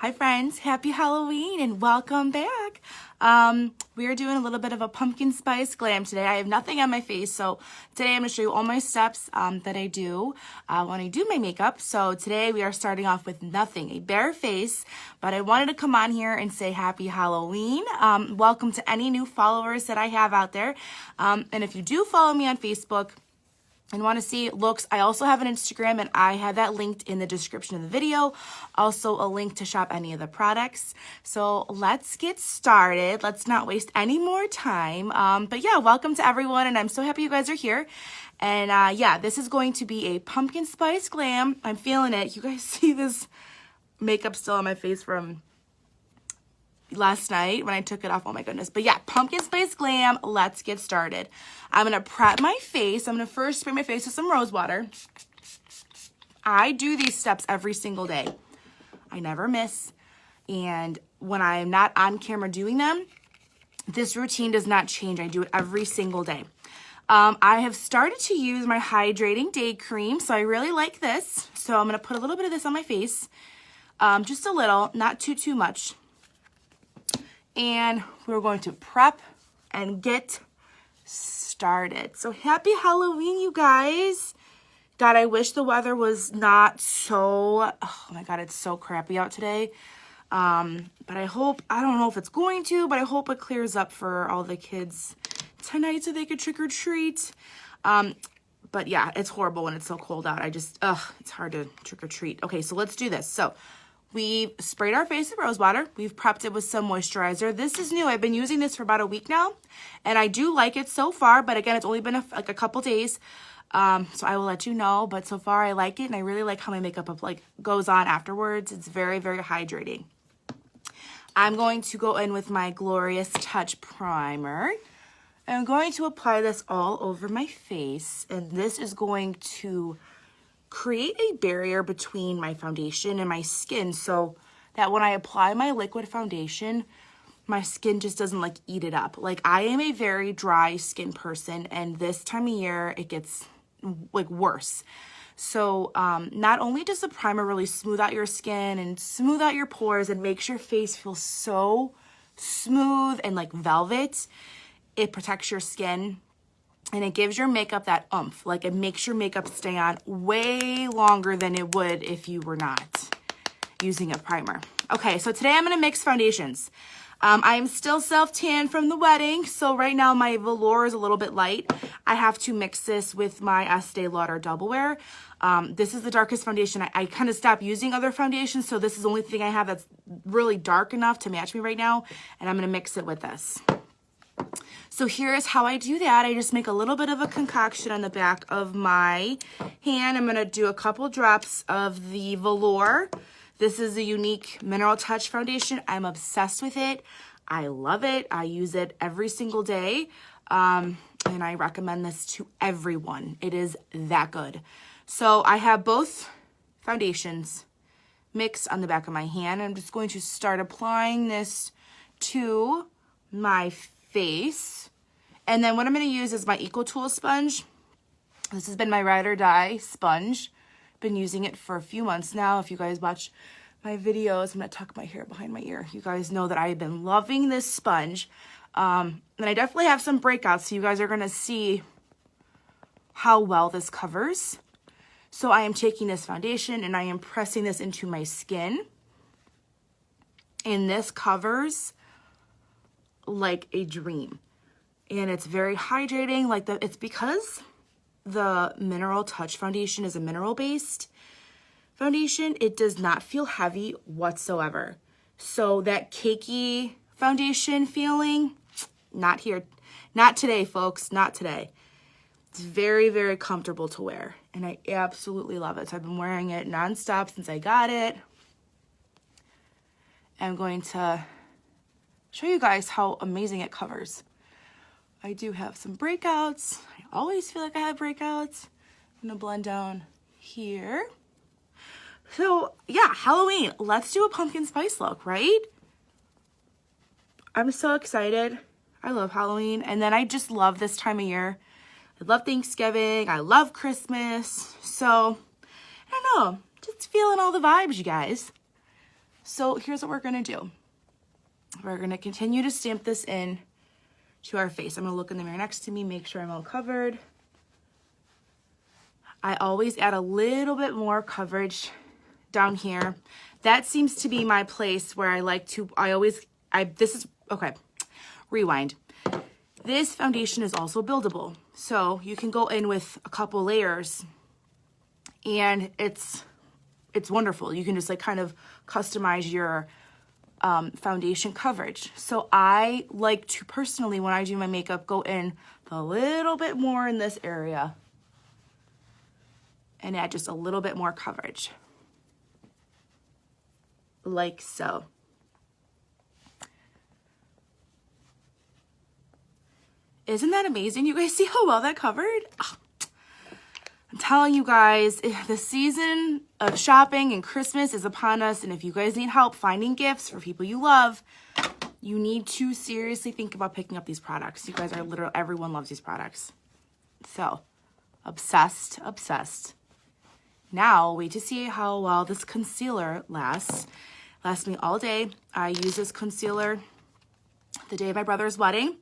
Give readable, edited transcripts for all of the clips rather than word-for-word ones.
Hi friends, happy Halloween and welcome back. We are doing a little bit of a pumpkin spice glam today. I have nothing on my face, so today I'm going to show you all my steps that I do when I do my makeup. So today we are starting off with nothing, a bare face, but I wanted to come on here and say happy Halloween. Welcome to any new followers that I have out there. And if you do follow me on Facebook and want to see looks, I also have an Instagram and I have that linked in the description of the video. Also a link to shop any of the products. So let's get started. Let's not waste any more time. But yeah, welcome to everyone and I'm so happy you guys are here. And yeah, this is going to be a pumpkin spice glam. I'm feeling it. You guys see this makeup still on my face from last night when I took it off. Oh my goodness. But yeah, pumpkin spice glam. Let's get started. I'm going to prep my face. I'm going to first spray my face with some rose water. I do these steps every single day. I never miss. And when I'm not on camera doing them, this routine does not change. I do it every single day. I have started to use my hydrating day cream. So I really like this. So I'm going to put a little bit of this on my face. Just a little, not too much. And we're going to prep and get started. So happy Halloween, you guys. God, I wish the weather was not so, oh my God, it's so crappy out today. But I hope, I don't know if it's going to, but I hope it clears up for all the kids tonight so they could trick or treat. But yeah, it's horrible when it's so cold out. It's hard to trick or treat. Okay, so let's do this. So we've sprayed our face with rose water. We've prepped it with some moisturizer. This is new. I've been using this for about a week now, and I do like it so far. But again, it's only been a couple days, so I will let you know. But so far, I like it, and I really like how my makeup goes on afterwards. It's very, very hydrating. I'm going to go in with my Glorious Touch primer. I'm going to apply this all over my face, and this is going to create a barrier between my foundation and my skin so that when I apply my liquid foundation, my skin just doesn't eat it up. I am a very dry skin person, and this time of year it gets worse. So not only does the primer really smooth out your skin and smooth out your pores and makes your face feel so smooth and like velvet, it protects your skin. And it gives your makeup that oomph. It makes your makeup stay on way longer than it would if you were not using a primer. Okay, so today I'm going to mix foundations. I am still self-tan from the wedding, so right now my velour is a little bit light. I have to mix this with my Estee Lauder Double Wear. This is the darkest foundation. I kind of stopped using other foundations, so this is the only thing I have that's really dark enough to match me right now, and I'm going to mix it with this. So here's how I do that. I just make a little bit of a concoction on the back of my hand. I'm going to do a couple drops of the velour. This is a Unique Mineral Touch foundation. I'm obsessed with it. I love it. I use it every single day. And I recommend this to everyone. It is that good. So I have both foundations mixed on the back of my hand. I'm just going to start applying this to my face. And then what I'm going to use is my EcoTool sponge. This has been my Ride or Die sponge. Been using it for a few months now. If you guys watch my videos, I'm going to tuck my hair behind my ear. You guys know that I've been loving this sponge. And I definitely have some breakouts, so you guys are going to see how well this covers. So I am taking this foundation and I am pressing this into my skin. And this covers like a dream. And it's very hydrating. It's because the Mineral Touch foundation is a mineral-based foundation. It does not feel heavy whatsoever. So that cakey foundation feeling, not here. Not today, folks. Not today. It's very, very comfortable to wear. And I absolutely love it. So I've been wearing it nonstop since I got it. I'm going to show you guys how amazing it covers. I do have some breakouts. I always feel like I have breakouts. I'm gonna blend down here. So yeah, Halloween. Let's do a pumpkin spice look, right? I'm so excited. I love Halloween. And then I just love this time of year. I love Thanksgiving. I love Christmas. So I don't know, just feeling all the vibes, you guys. So here's what we're gonna do. We're gonna continue to stamp this in to our face. I'm gonna look in the mirror next to me, make sure I'm all covered. I always add a little bit more coverage down here. That seems to be my place where I like to, okay, rewind. This foundation is also buildable. So you can go in with a couple layers and it's wonderful. You can just like kind of customize your foundation coverage. So I like to personally, when I do my makeup, go in a little bit more in this area and add just a little bit more coverage. Like so. Isn't that amazing? You guys see how well that covered? Oh, I'm telling you guys, the season of shopping and Christmas is upon us. And if you guys need help finding gifts for people you love, you need to seriously think about picking up these products. You guys are literally, everyone loves these products. So, obsessed, obsessed. Now, wait to see how well this concealer lasts. Lasts me all day. I use this concealer the day of my brother's wedding.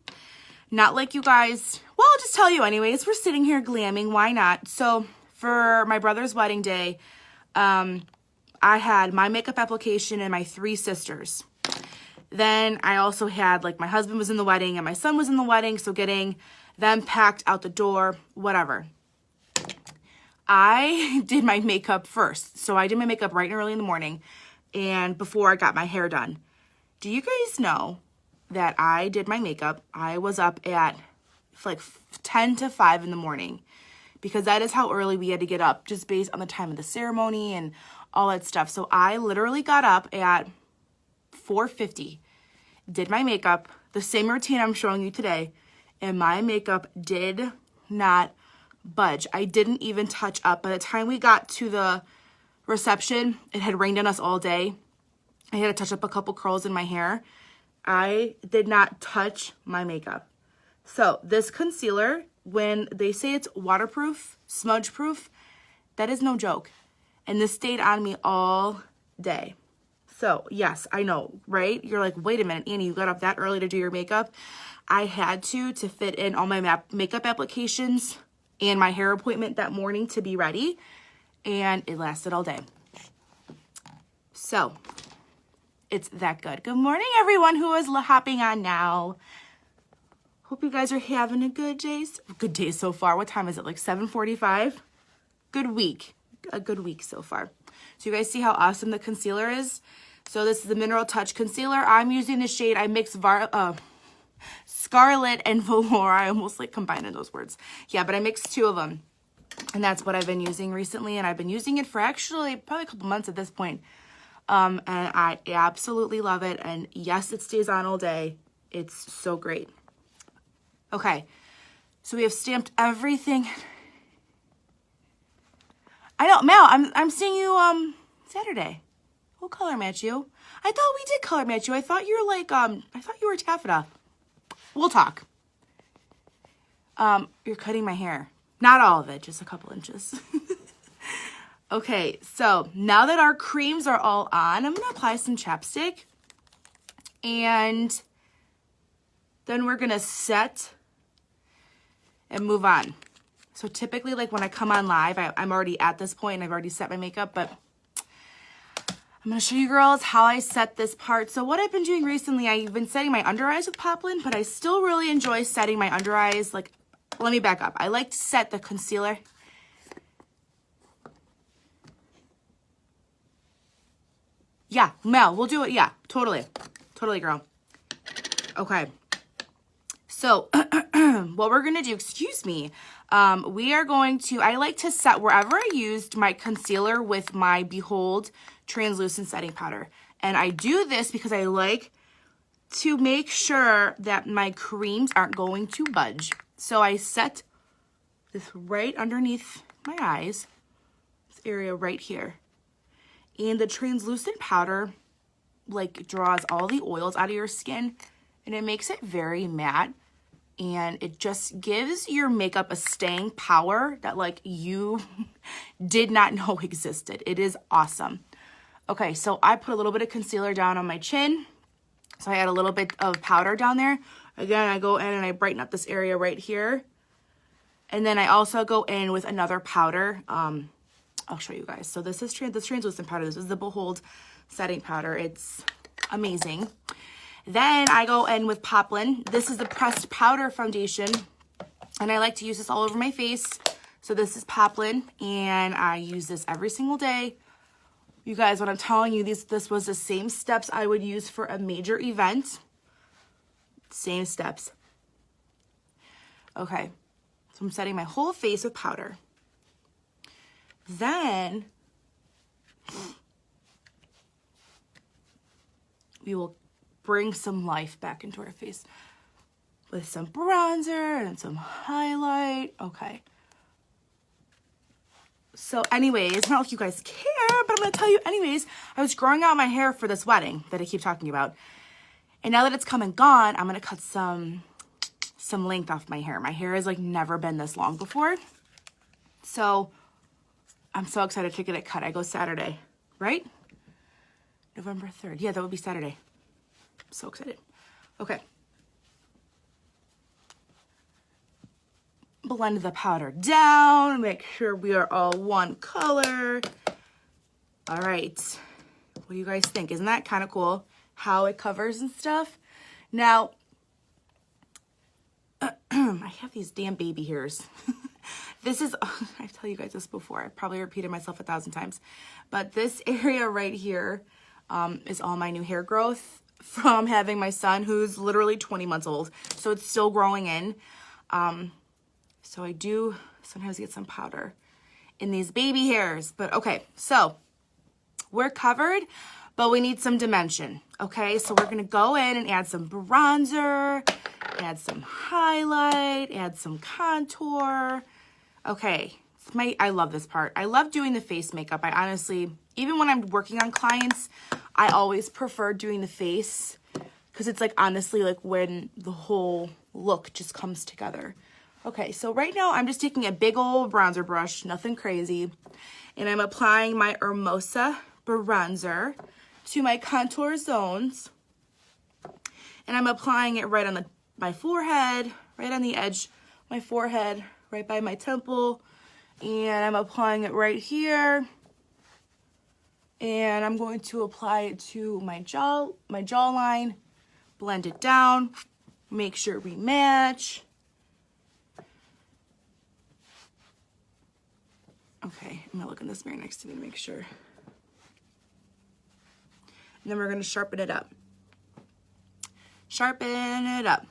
Not like you guys, well, I'll just tell you anyways, we're sitting here glamming, why not? So for my brother's wedding day, I had my makeup application and my 3 sisters. Then I also had, like, my husband was in the wedding and my son was in the wedding, so getting them packed out the door, whatever. I did my makeup first. So I did my makeup right and early in the morning and before I got my hair done. Do you guys know that I did my makeup? I was up at like 10 to 5 in the morning because that is how early we had to get up just based on the time of the ceremony and all that stuff. So I literally got up at 4:50, did my makeup, the same routine I'm showing you today, and my makeup did not budge. I didn't even touch up. By the time we got to the reception, it had rained on us all day. I had to touch up a couple curls in my hair. I did not touch my makeup. So this concealer, when they say it's waterproof, smudge proof, that is no joke. And this stayed on me all day. So yes, I know, right? You're like, wait a minute, Annie, you got up that early to do your makeup? I had to fit in all my makeup applications and my hair appointment that morning to be ready. And it lasted all day. So it's that good. Good morning, everyone who is hopping on now. Hope you guys are having a good day. Good day so far. What time is it? Like 7:45? Good week. A good week so far. So you guys see how awesome the concealer is? So this is the Mineral Touch Concealer. I'm using the shade, I mixed Scarlet and Velour. I almost like combining those words. Yeah, but I mixed 2 of them. And that's what I've been using recently. And I've been using it for actually probably a couple months at this point. And I absolutely love it. And yes, it stays on all day. It's so great. Okay, so we have stamped everything. I know, Mel, I'm seeing you Saturday. We'll color match you. I thought we did color match you. I thought you were like I thought you were taffeta. We'll talk. You're cutting my hair. Not all of it, just a couple inches. Okay, so now that our creams are all on, I'm gonna apply some chapstick. And then we're gonna set and move on. So typically, like when I come on live, I'm already at this point and I've already set my makeup, but I'm gonna show you girls how I set this part. So what I've been doing recently, I've been setting my under eyes with Poplin, but I still really enjoy setting my under eyes. Like, let me back up. I like to set the concealer. Yeah, Mel, we'll do it. Yeah, totally. Totally, girl. Okay. So what we're going to do, excuse me, we are going to, I like to set wherever I used my concealer with my Behold translucent setting powder. And I do this because I like to make sure that my creams aren't going to budge. So I set this right underneath my eyes, this area right here. And the translucent powder like draws all the oils out of your skin and it makes it very matte. And it just gives your makeup a staying power that like you did not know existed. It is awesome. Okay, so I put a little bit of concealer down on my chin. So I add a little bit of powder down there. Again, I go in and I brighten up this area right here. And then I also go in with another powder. I'll show you guys. So this is this translucent powder. This is the Behold setting powder. It's amazing. Then I go in with Poplin. This is the pressed powder foundation. And I like to use this all over my face. So this is Poplin. And I use this every single day. You guys, what I'm telling you, this was the same steps I would use for a major event. Same steps. Okay. So I'm setting my whole face with powder. Then we will bring some life back into our face with some bronzer and some highlight. Okay. So anyways, I don't know if you guys care, but I'm going to tell you anyways, I was growing out my hair for this wedding that I keep talking about. And now that it's come and gone, I'm going to cut some length off my hair. My hair has like never been this long before. So I'm so excited to get it cut. I go Saturday, right? November 3rd. Yeah, that would be Saturday. I'm so excited. Okay. Blend the powder down. Make sure we are all one color. All right. What do you guys think? Isn't that kind of cool? How it covers and stuff. Now, I have these damn baby hairs. This is, I've told you guys this before. I probably repeated myself 1,000 times. But this area right here is all my new hair growth from having my son, who's literally 20 months old. So it's still growing in. So I do sometimes get some powder in these baby hairs. But okay, so we're covered, but we need some dimension. Okay, so we're going to go in and add some bronzer, add some highlight, add some contour. Okay, I love this part. I love doing the face makeup. I honestly, even when I'm working on clients, I always prefer doing the face because it's like honestly like when the whole look just comes together. Okay, so right now I'm just taking a big old bronzer brush, nothing crazy, and I'm applying my Hermosa bronzer to my contour zones, and I'm applying it right on my forehead, right on the edge, my forehead, right by my temple, and I'm applying it right here, and I'm going to apply it to my jawline, blend it down, make sure we match. Okay, I'm gonna look in this mirror next to me to make sure. And then we're gonna sharpen it up. Sharpen it up.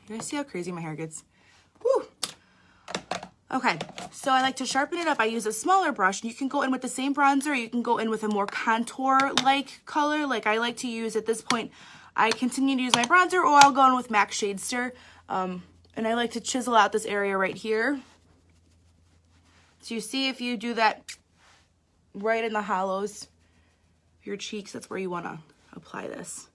You guys see how crazy my hair gets? Woo! Okay, so I like to sharpen it up. I use a smaller brush. You can go in with the same bronzer, or you can go in with a more contour-like color. Like I like to use at this point, I continue to use my bronzer, or I'll go in with MAC Shade Stir. And I like to chisel out this area right here. So you see if you do that right in the hollows of your cheeks, that's where you want to apply this.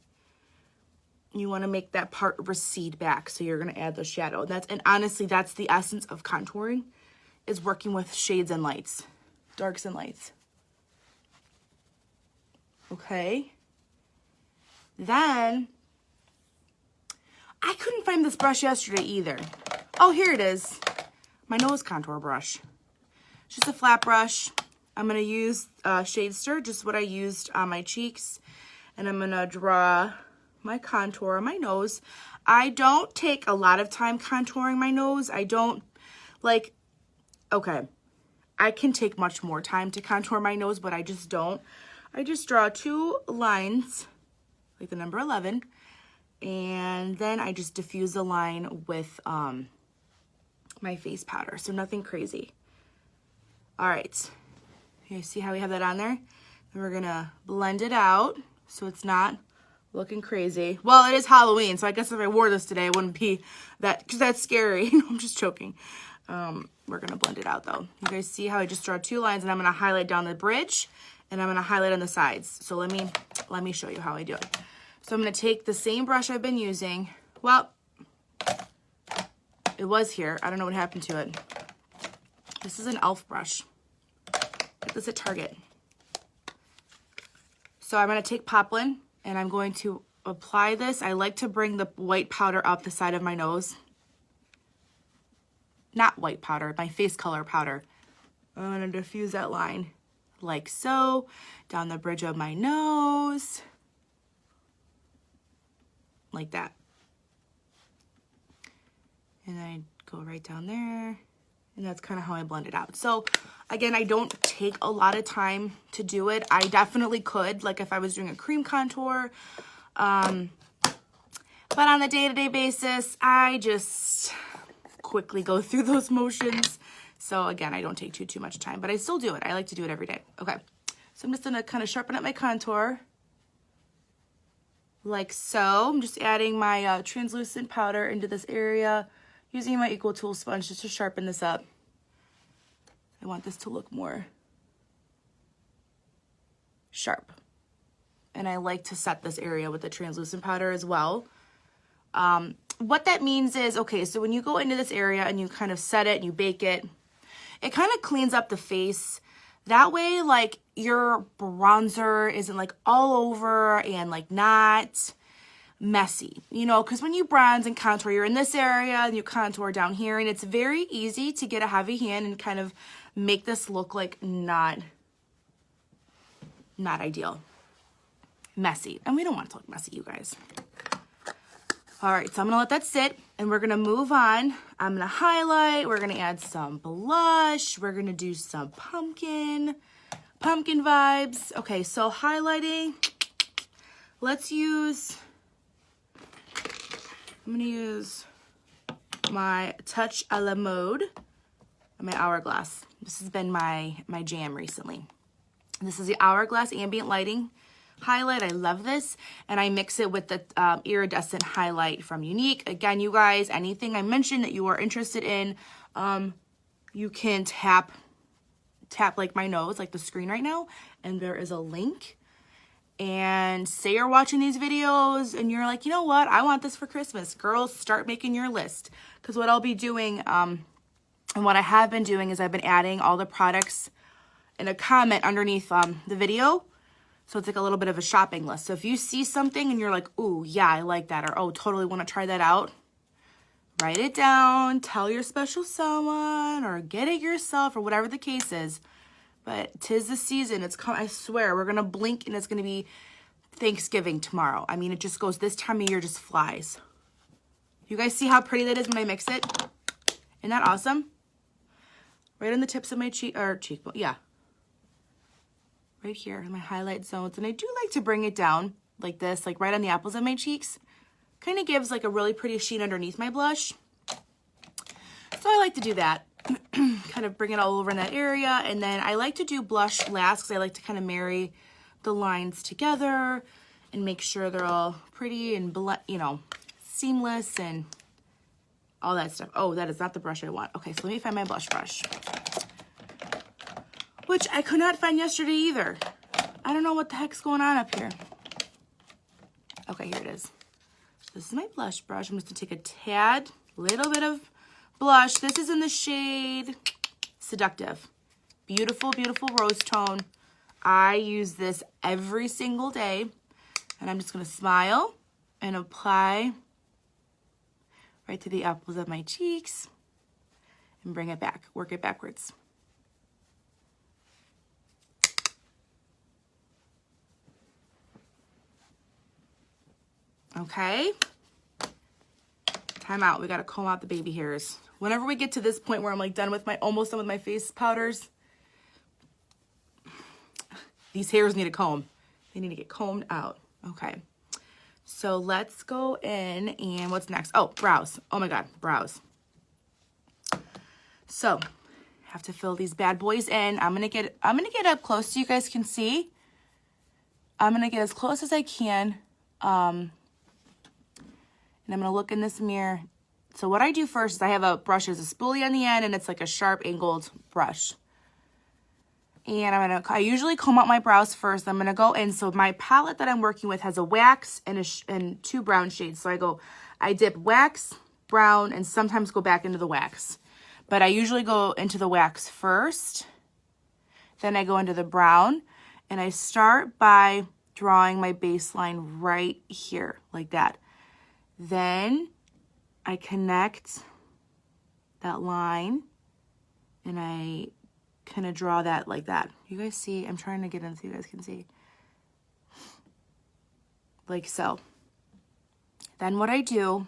You want to make that part recede back, so you're going to add the shadow. And honestly, that's the essence of contouring, is working with shades and lights, darks and lights. Okay. Then, I couldn't find this brush yesterday either. Oh, here it is. My nose contour brush. Just a flat brush. I'm going to use Shade Stir, just what I used on my cheeks. And I'm going to draw my contour on my nose. I don't take a lot of time contouring my nose. I don't, like, okay, I can take much more time to contour my nose, but I just don't. I just draw 2 lines, like the number 11, and then I just diffuse the line with my face powder, so nothing crazy. All right, you see how we have that on there? And we're gonna blend it out so it's not looking crazy. Well, it is Halloween, so I guess if I wore this today, it wouldn't be that, because that's scary. I'm just joking. We're gonna blend it out though. You guys see how I just draw 2 lines, and I'm gonna highlight down the bridge, and I'm gonna highlight on the sides. So let me show you how I do it. So I'm gonna take the same brush I've been using. Well, it was here. I don't know what happened to it. This is an e.l.f. brush. Get this at Target. So I'm going to take Poplin and I'm going to apply this. I like to bring the white powder up the side of my nose. Not white powder, my face color powder. I'm going to diffuse that line like so, down the bridge of my nose, like that. And I go right down there, and that's kind of how I blend it out. So again, I don't take a lot of time to do it. I definitely could, like if I was doing a cream contour, but on a day-to-day basis, I just quickly go through those motions. So again, I don't take too much time, but I still do it. I like to do it every day. Okay, so I'm just gonna kind of sharpen up my contour like so. I'm just adding my translucent powder into this area, using my equal tool sponge just to sharpen this up. I want this to look more sharp. And I like to set this area with the translucent powder as well. What that means is, okay, so when you go into this area and you kind of set it and you bake it, it kind of cleans up the face. That way, like, your bronzer isn't like all over and like not messy, you know, because when you bronze and contour, you're in this area and you contour down here, and it's very easy to get a heavy hand and kind of make this look like not ideal, messy. And we don't want it to look messy, you guys. All right, so I'm gonna let that sit and we're gonna move on. I'm gonna highlight, we're gonna add some blush, we're gonna do some pumpkin vibes. Okay, so highlighting, let's use, I'm gonna use my Touch a la Mode, my Hourglass. This has been my jam recently. This is the Hourglass Ambient Lighting highlight. I love this, and I mix it with the iridescent highlight from Unique. Again, you guys, anything I mentioned that you are interested in, you can tap like my nose, like the screen right now, and there is a link. And say you're watching these videos and you're like, you know what, I want this for Christmas. Girls, start making your list, because what I'll be doing, and what I have been doing, is I've been adding all the products in a comment underneath the video. So it's like a little bit of a shopping list. So if you see something and you're like, ooh, yeah, I like that, or oh, totally want to try that out, write it down, tell your special someone, or get it yourself, or whatever the case is. But 'tis the season. It's come. I swear, we're gonna blink and it's gonna be Thanksgiving tomorrow. I mean, it just goes, this time of year just flies. You guys see how pretty that is when I mix it? Isn't that awesome? Right on the tips of my cheekbone, yeah. Right here in my highlight zones. And I do like to bring it down like this, like right on the apples of my cheeks. Kind of gives like a really pretty sheen underneath my blush. So I like to do that. Kind of bring it all over in that area. And then I like to do blush last, because I like to kind of marry the lines together and make sure they're all pretty and, you know, seamless and all that stuff. Oh, that is not the brush I want. Okay, so let me find my blush brush, which I could not find yesterday either. I don't know what the heck's going on up here. Okay, here it is. This is my blush brush. I'm just gonna take a tad, little bit of blush. This is in the shade Seductive. Beautiful, beautiful rose tone. I use this every single day. And I'm just gonna smile and apply right to the apples of my cheeks and bring it back, work it backwards. Okay, time out. We gotta comb out the baby hairs. Whenever we get to this point where I'm like almost done with my face powders, these hairs need a comb. They need to get combed out. Okay, so let's go in, and what's next? Oh, brows. Oh my God, brows. So, have to fill these bad boys in. I'm gonna get up close so you guys can see. I'm gonna get as close as I can. And I'm going to look in this mirror. So what I do first is I have a brush, there's a spoolie on the end, and it's like a sharp angled brush. And I usually comb out my brows first. I'm going to go in. So my palette that I'm working with has a wax and two brown shades. So I dip wax, brown, and sometimes go back into the wax. But I usually go into the wax first. Then I go into the brown. And I start by drawing my baseline right here, like that. Then I connect that line and I kind of draw that like that. You guys see? I'm trying to get in so you guys can see. Like so. Then what I do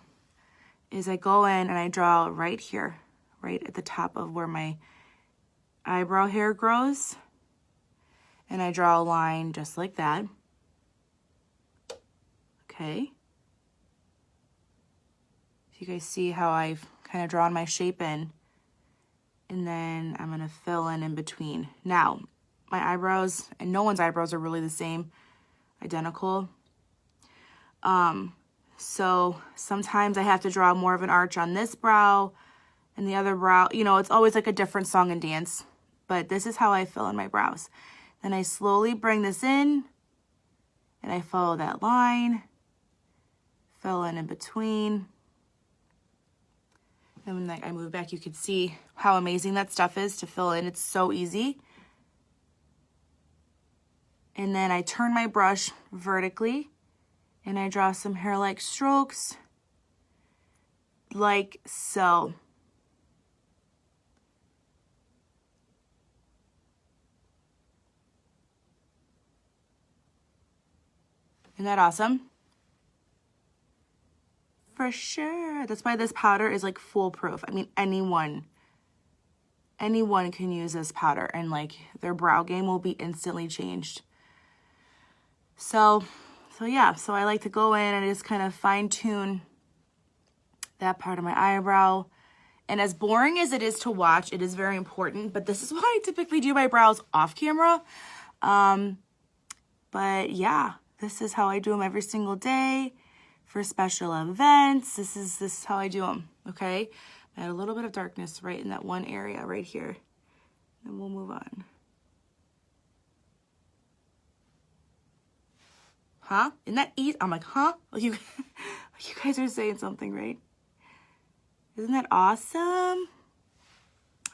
is I go in and I draw right here, right at the top of where my eyebrow hair grows. And I draw a line just like that. Okay. You guys see how I've kind of drawn my shape in. And then I'm going to fill in between. Now, my eyebrows, and no one's eyebrows are really the same, identical. So sometimes I have to draw more of an arch on this brow and the other brow. You know, it's always like a different song and dance. But this is how I fill in my brows. Then I slowly bring this in and I follow that line, fill in between. And when I move back, you can see how amazing that stuff is to fill in. It's so easy. And then I turn my brush vertically and I draw some hair-like strokes like so. Isn't that awesome? For sure. That's why this powder is like foolproof. I mean, anyone can use this powder and like their brow game will be instantly changed. So yeah, so I like to go in and just kind of fine tune that part of my eyebrow. And as boring as it is to watch, it is very important, but this is why I typically do my brows off camera. But yeah, this is how I do them every single day for special events. This is how I do them, okay? I had a little bit of darkness right in that one area right here. And we'll move on. Huh? Isn't that easy? I'm like, huh? Like you guys are saying something, right? Isn't that awesome?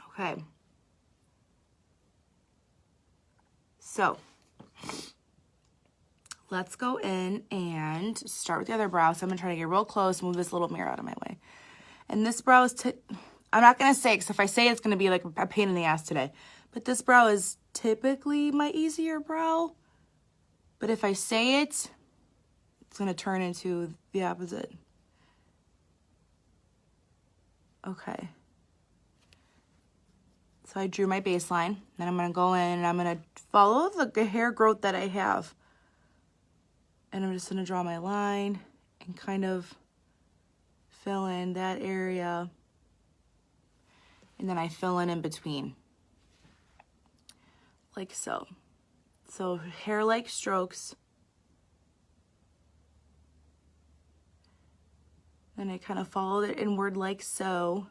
Okay. So, let's go in and start with the other brow. So I'm going to try to get real close, move this little mirror out of my way. And this brow is, I'm not going to say, because if I say it's going to be like a pain in the ass today. But this brow is typically my easier brow. But if I say it, it's going to turn into the opposite. Okay. So I drew my baseline. Then I'm going to go in and I'm going to follow the hair growth that I have. And I'm just going to draw my line and kind of fill in that area. And then I fill in between. Like so. So hair-like strokes. Then I kind of follow it inward like so.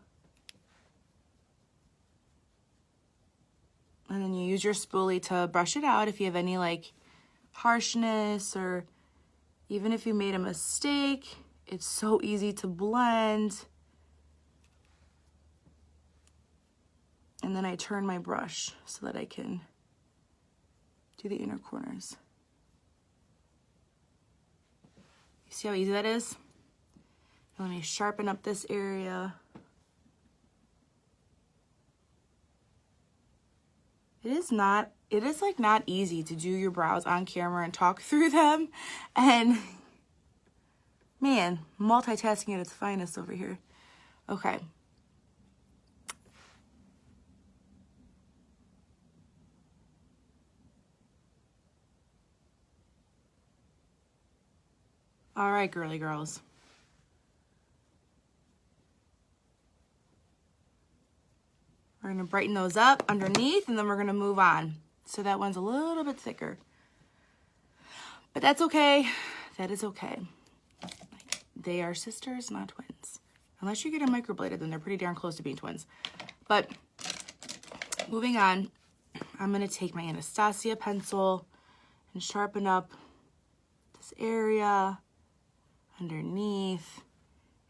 And then you use your spoolie to brush it out if you have any like harshness, or even if you made a mistake. It's so easy to blend. And then I turn my brush so that I can do the inner corners. You see how easy that is? Let me sharpen up this area. It is like not easy to do your brows on camera and talk through them. And man, multitasking at its finest over here. Okay. All right, girly girls. We're gonna brighten those up underneath, and then we're gonna move on. So that one's a little bit thicker. But that's okay. That is okay. They are sisters, not twins. Unless you get them microbladed, then they're pretty darn close to being twins. But moving on, I'm gonna take my Anastasia pencil and sharpen up this area underneath,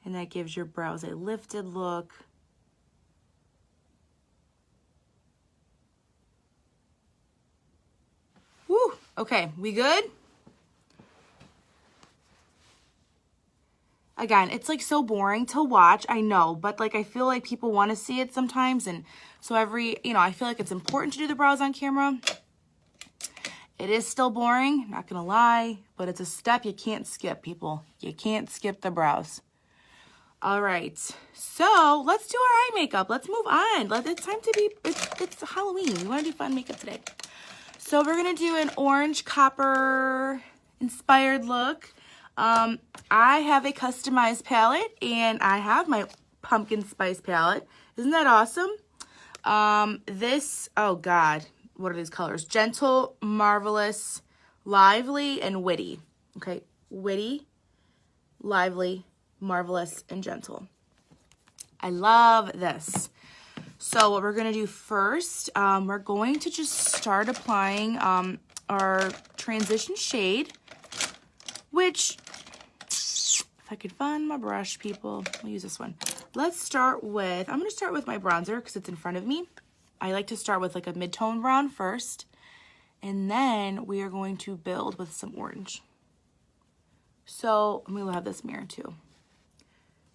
and that gives your brows a lifted look. Woo! Okay, we good? again, it's like so boring to watch, I know, but like I feel like people want to see it sometimes, and so I feel like it's important to do the brows on camera. It is still boring, not gonna lie, but it's a step you can't skip, people. You can't skip the brows. All right, so let's do our eye makeup. Let's move on. It's time to be, it's Halloween. We want to do fun makeup today. So we're gonna do an orange copper inspired look. I have a customized palette, and I have my pumpkin spice palette. Isn't that awesome? Oh God, what are these colors? Gentle, marvelous, lively, and witty. Okay, witty, lively, marvelous, and gentle. I love this. So what we're going to do first, we're going to just start applying our transition shade, which, if I could find my brush, people, we'll use this one. Let's start with, I'm going to start with my bronzer because it's in front of me. I like to start with like a mid-tone brown first, and then we are going to build with some orange. So I'm going to have this mirror too,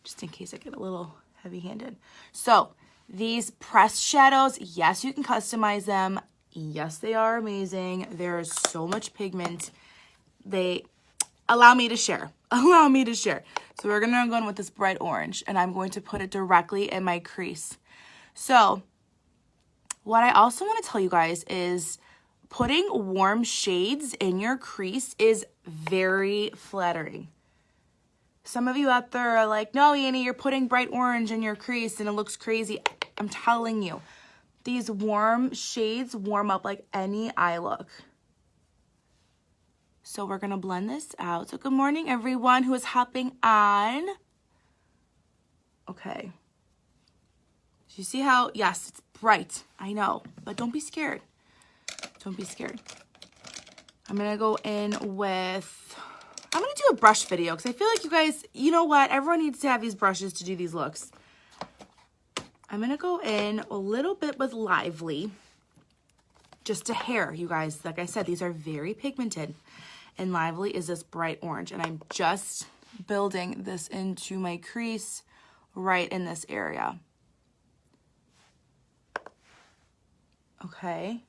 just in case I get a little heavy-handed. So these pressed shadows, yes, you can customize them. Yes, they are amazing. There's so much pigment. They allow me to share. Allow me to share. So we're going to go in with this bright orange, and I'm going to put it directly in my crease. So what I also want to tell you guys is putting warm shades in your crease is very flattering. Some of you out there are like, no, Annie, you're putting bright orange in your crease and it looks crazy. I'm telling you, these warm shades warm up like any eye look. So we're going to blend this out. So good morning, everyone who is hopping on. Okay. Do you see how, yes, it's bright. I know, but don't be scared. Don't be scared. I'm going to go in with, I'm going to do a brush video because I feel like you guys, you know what? Everyone needs to have these brushes to do these looks. I'm going to go in a little bit with Lively, just a hair, you guys. Like I said, these are very pigmented, and Lively is this bright orange, and I'm just building this into my crease right in this area. Okay.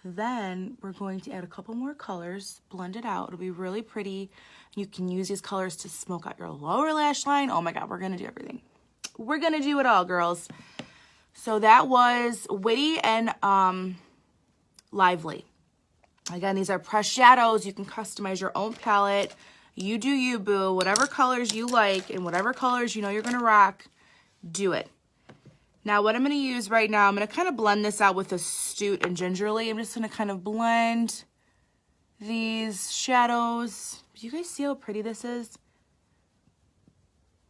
Then we're going to add a couple more colors, blend it out. It'll be really pretty. You can use these colors to smoke out your lower lash line. Oh my God, we're going to do everything. We're going to do it all, girls. So that was Witty and Lively. Again, these are pressed shadows. You can customize your own palette. You do you, boo. Whatever colors you like and whatever colors you know you're going to rock, do it. Now, what I'm going to use right now, I'm going to kind of blend this out with Astute and Gingerly. I'm just going to kind of blend these shadows. Do you guys see how pretty this is?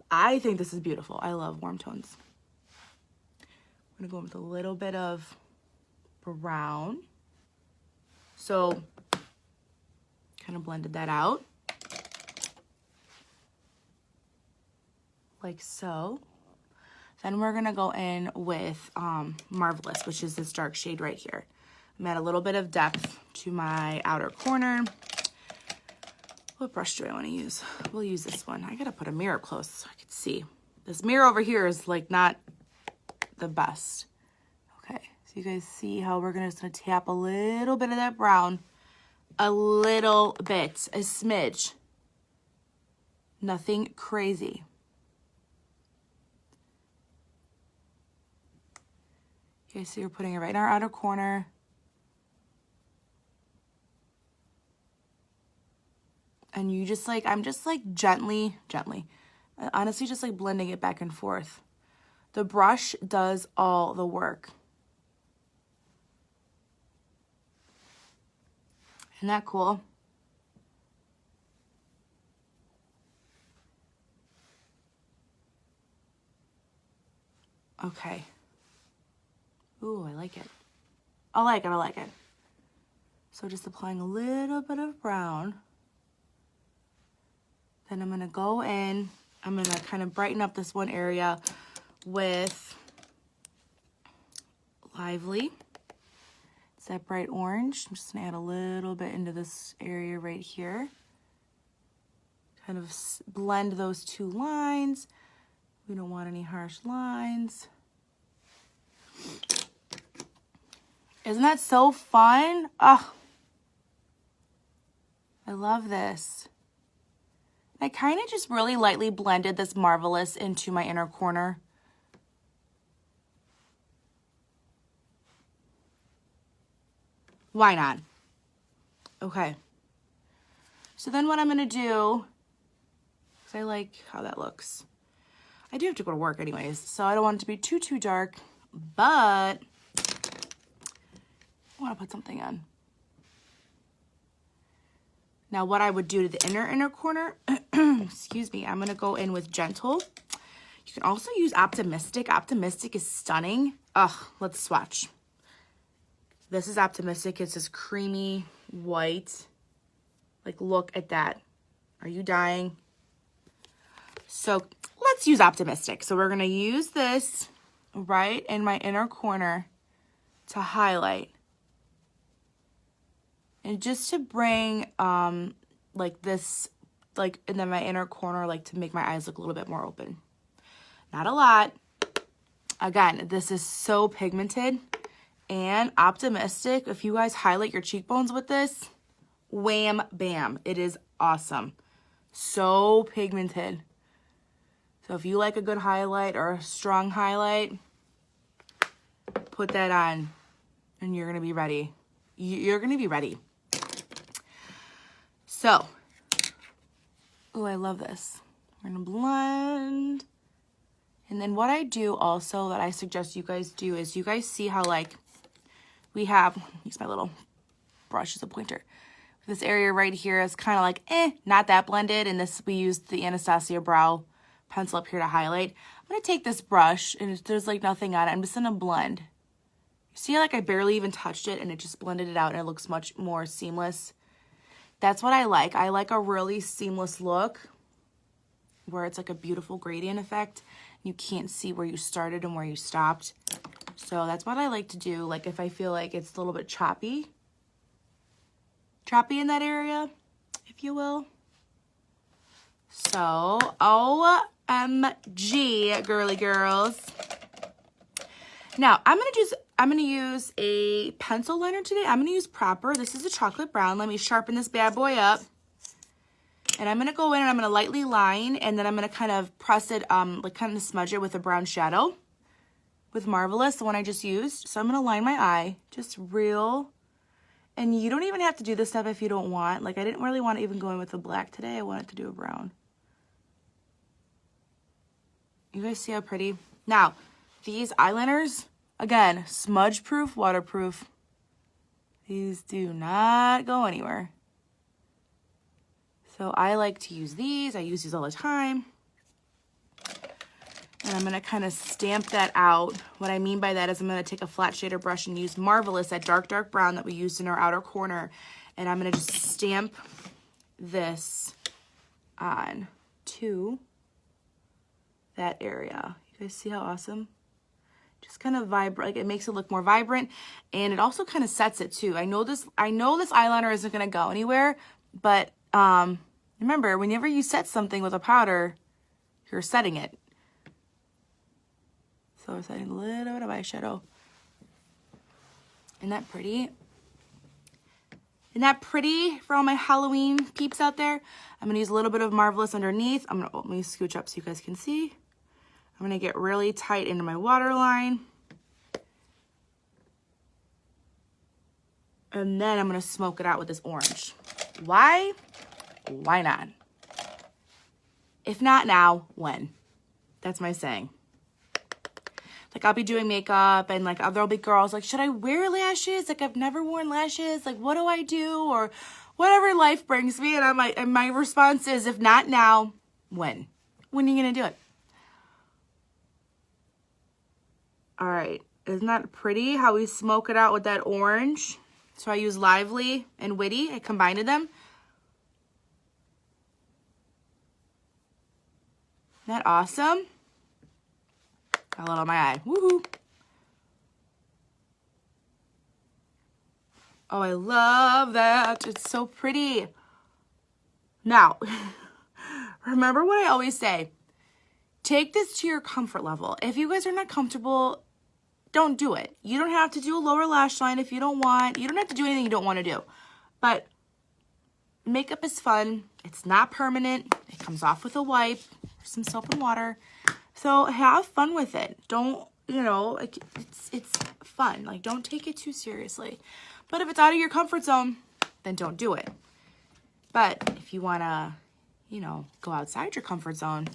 I think this is beautiful. I love warm tones. I'm going to go in with a little bit of brown. So, kind of blended that out. Like so. Then we're going to go in with Marvelous, which is this dark shade right here. I'm add a little bit of depth to my outer corner. What brush do I want to use? We'll use this one. I got to put a mirror close so I can see. This mirror over here is like not the best. Okay, so you guys see how we're just going to tap a little bit of that brown. A little bit, a smidge. Nothing crazy. Okay, so you're putting it right in our outer corner. And you just like, I'm just like gently, honestly just like blending it back and forth. The brush does all the work. Isn't that cool? Okay. Ooh, I like it. I like it. So just applying a little bit of brown. Then I'm going to go in. I'm going to kind of brighten up this one area with Lively. It's that bright orange. I'm just going to add a little bit into this area right here. Kind of blend those two lines. We don't want any harsh lines. Isn't that so fun? Oh, I love this. I kind of just really lightly blended this Marvelous into my inner corner. Why not? Okay. So then what I'm going to do, because I like how that looks. I do have to go to work anyways, so I don't want it to be too dark, but I want to put something on. Now what I would do to the inner corner, excuse me, I'm going to go in with Gentle. You can also use Optimistic. Optimistic is stunning. Ugh, let's swatch. This is Optimistic. It's this creamy white. Like, look at that. Are you dying? So let's use Optimistic. So we're going to use this right in my inner corner to highlight. And just to bring, like this, like, and then my inner corner, like, to make my eyes look a little bit more open. Not a lot. Again, this is so pigmented and Optimistic. If you guys highlight your cheekbones with this, wham, bam. It is awesome. So pigmented. So if you like a good highlight or a strong highlight, put that on and you're going to be ready. You're going to be ready. So, oh, I love this. We're going to blend. And then what I do also that I suggest you guys do is you guys see how, like, we have, use my little brush as a pointer. This area right here is kind of like, not that blended. And this, we used the Anastasia Brow pencil up here to highlight. I'm going to take this brush and there's like nothing on it. I'm just going to blend. See, like I barely even touched it and it just blended it out and it looks much more seamless. That's what I like. I like a really seamless look where it's like a beautiful gradient effect. You can't see where you started and where you stopped. So that's what I like to do. Like if I feel like it's a little bit choppy in that area, if you will. So, OMG, girly girls. Now, I'm going to use a pencil liner today. I'm going to use Proper. This is a chocolate brown. Let me sharpen this bad boy up. And I'm going to go in and I'm going to lightly line. And then I'm going to kind of press it, like kind of smudge it with a brown shadow. With Marvelous, the one I just used. So I'm going to line my eye. Just real. And you don't even have to do this stuff if you don't want. Like, I didn't really want to even go in with the black today. I wanted to do a brown. You guys see how pretty? Now, these eyeliners, again, smudge proof, waterproof. These do not go anywhere. So I like to use these. I use these all the time. And I'm going to kind of stamp that out. What I mean by that is I'm going to take a flat shader brush and use Marvelous, that dark brown that we used in our outer corner. And I'm going to just stamp this on to that area. You guys see how awesome? Just kind of vibrant, like it makes it look more vibrant, and it also kind of sets it too. I know this eyeliner isn't going to go anywhere, but remember, whenever you set something with a powder, you're setting it. So I'm setting a little bit of eyeshadow. Isn't that pretty? Isn't that pretty for all my Halloween peeps out there? I'm going to use a little bit of Marvelous underneath. Let me scooch up so you guys can see. I'm going to get really tight into my waterline. And then I'm going to smoke it out with this orange. Why? Why not? If not now, when? That's my saying. Like, I'll be doing makeup and, like, there'll be girls like, should I wear lashes? Like, I've never worn lashes. Like, what do I do? Or whatever life brings me. And my response is, if not now, when? When are you going to do it? All right. Isn't that pretty how we smoke it out with that orange? So I use Lively and Witty. I combined them. Isn't that awesome? Got a little on my eye. Woohoo! Oh, I love that. It's so pretty. Now, remember what I always say. Take this to your comfort level. If you guys are not comfortable, don't do it. You don't have to do a lower lash line if you don't want. You don't have to do anything you don't want to do. But makeup is fun. It's not permanent. It comes off with a wipe, some soap and water. So have fun with it. Don't, you know, like it's fun. Like, don't take it too seriously. But if it's out of your comfort zone, then don't do it. But if you want to, you know, go outside your comfort zone,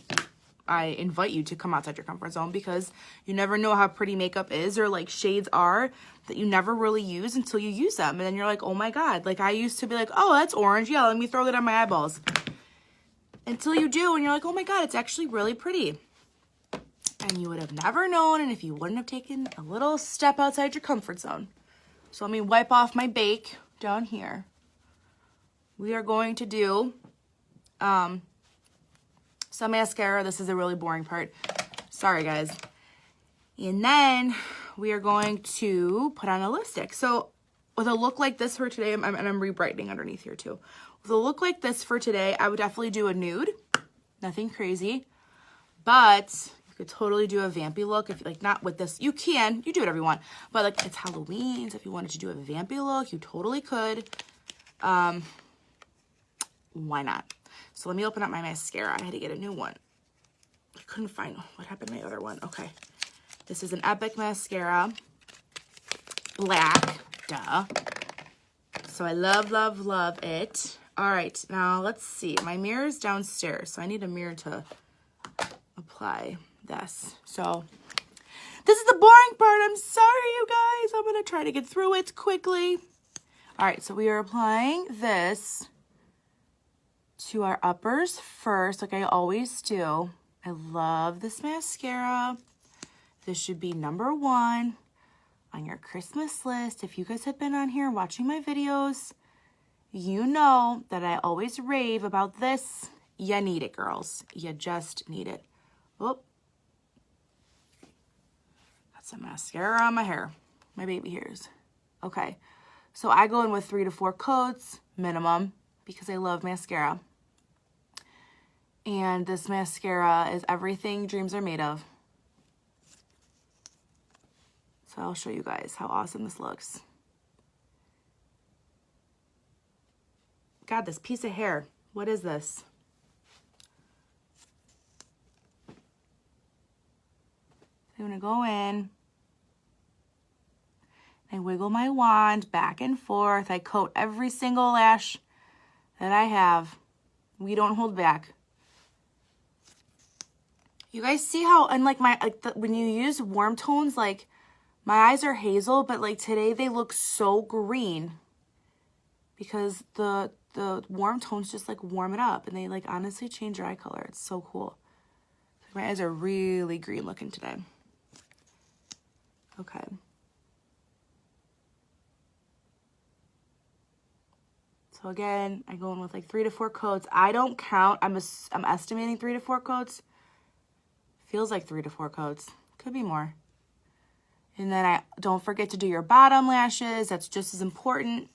I invite you to come outside your comfort zone, because you never know how pretty makeup is, or like shades are that you never really use until you use them. And then you're like, oh my God. Like, I used to be like, oh, that's orange. Yeah, let me throw that on my eyeballs. Until you do, and you're like, oh my God, it's actually really pretty. And you would have never known, and if you wouldn't have taken a little step outside your comfort zone. So let me wipe off my bake down here. We are going to do some mascara. This is a really boring part. Sorry, guys. And then we are going to put on a lipstick. So with a look like this for today, and I'm re-brightening underneath here too. With a look like this for today, I would definitely do a nude. Nothing crazy. But you could totally do a vampy look. If like, not with this, you can. You do whatever you want. But like, it's Halloween, so if you wanted to do a vampy look, you totally could. Why not? So let me open up my mascara. I had to get a new one. I couldn't find, what happened to my other one? Okay. This is an Epic mascara. Black. Duh. So I love, love, love it. All right. Now let's see. My mirror is downstairs, so I need a mirror to apply this. So this is the boring part. I'm sorry, you guys. I'm going to try to get through it quickly. All right. So we are applying this to our uppers first, like I always do. I love this mascara. This should be number one on your Christmas list. If you guys have been on here watching my videos, you know that I always rave about this. You need it, girls. You just need it. Oh, got some mascara on my hair, my baby hairs. Okay, so I go in with 3 to 4 coats minimum because I love mascara. And this mascara is everything dreams are made of. So I'll show you guys how awesome this looks. God, this piece of hair. What is this? I'm going to go in. I wiggle my wand back and forth. I coat every single lash that I have. We don't hold back. You guys see how, and like when you use warm tones, like my eyes are hazel, but like today they look so green because the warm tones just like warm it up, and they like honestly change your eye color. It's so cool. My eyes are really green looking today. Okay. So again, I go in with like 3 to 4 coats. I don't count. I'm estimating 3 to 4 coats. Feels like 3 to 4 coats. Could be more. And then don't forget to do your bottom lashes. That's just as important.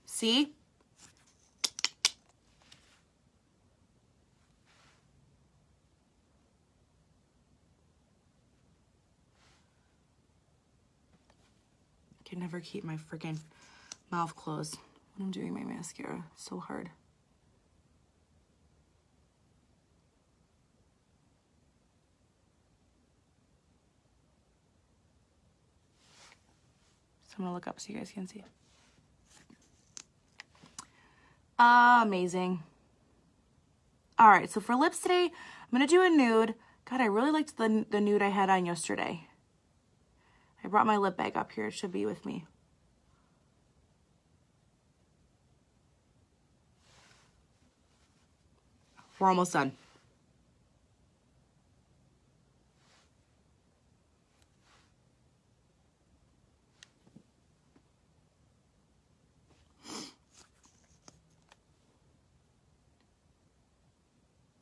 See? I can never keep my freaking mouth closed when I'm doing my mascara. It's so hard. So I'm gonna look up so you guys can see. Amazing. All right, so for lips today, I'm gonna do a nude. God, I really liked the nude I had on yesterday. I brought my lip bag up here. It should be with me. We're almost done.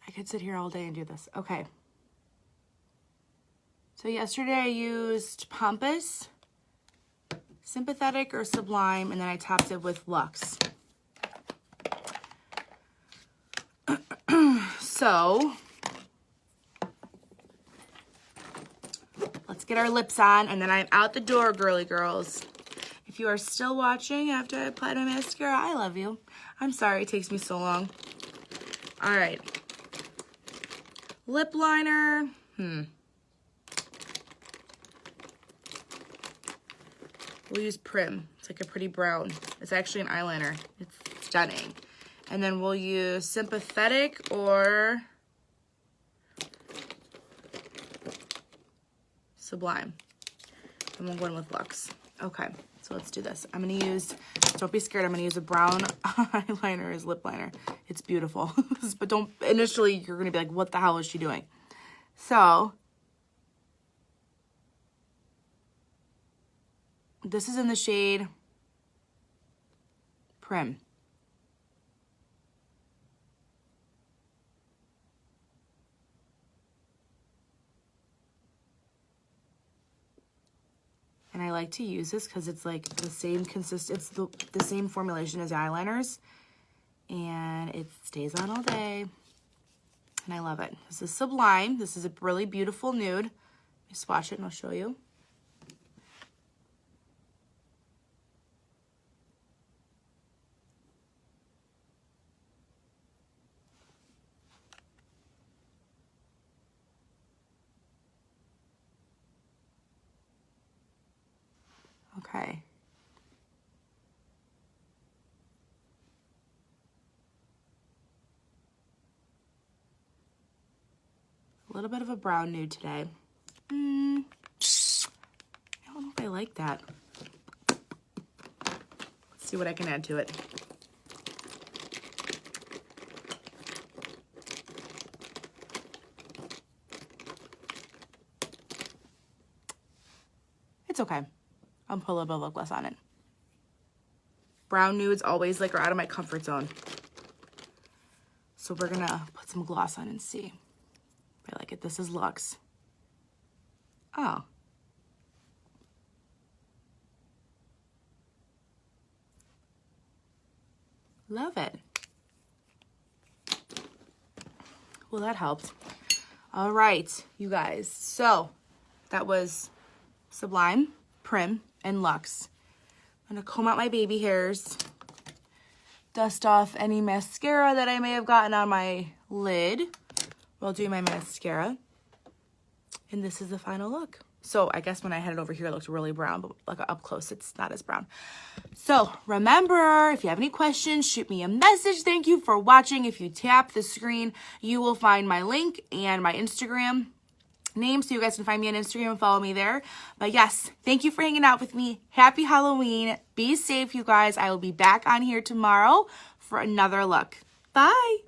I could sit here all day and do this. Okay. So yesterday I used Pompous Sympathetic or Sublime, and then I tapped it with Luxe. So let's get our lips on, and then I'm out the door, girly girls. If you are still watching after I applied my mascara, I love you. I'm sorry it takes me so long. All right. Lip liner. We'll use Prim. It's like a pretty brown. It's actually an eyeliner. It's stunning. And then we'll use Sympathetic or Sublime. And we'll go in with Luxe. Okay, so let's do this. I'm going to use, don't be scared, I'm going to use a brown eyeliner as lip liner. It's beautiful. But don't, initially you're going to be like, what the hell is she doing? So, this is in the shade Prim. And I like to use this because it's like the same it's the same formulation as eyeliners. And it stays on all day. And I love it. This is Sublime. This is a really beautiful nude. Let me swatch it and I'll show you. Okay. A little bit of a brown nude today. I don't know if I like that. Let's see what I can add to it. It's okay. I'll put a little bit of lip gloss on it. Brown nudes always like are out of my comfort zone. So we're gonna put some gloss on and see if I like it. This is Luxe. Oh. Love it. Well, that helped. All right, you guys. So that was Sublime, Prim, and Luxe. I'm gonna comb out my baby hairs, dust off any mascara that I may have gotten on my lid while doing my mascara. And this is the final look. So I guess when I had it over here, it looked really brown, but like up close, it's not as brown. So remember, if you have any questions, shoot me a message. Thank you for watching. If you tap the screen, you will find my link and my Instagram name, so you guys can find me on Instagram and follow me there. But yes, thank you for hanging out with me. Happy Halloween. Be safe, you guys. I will be back on here tomorrow for another look. Bye.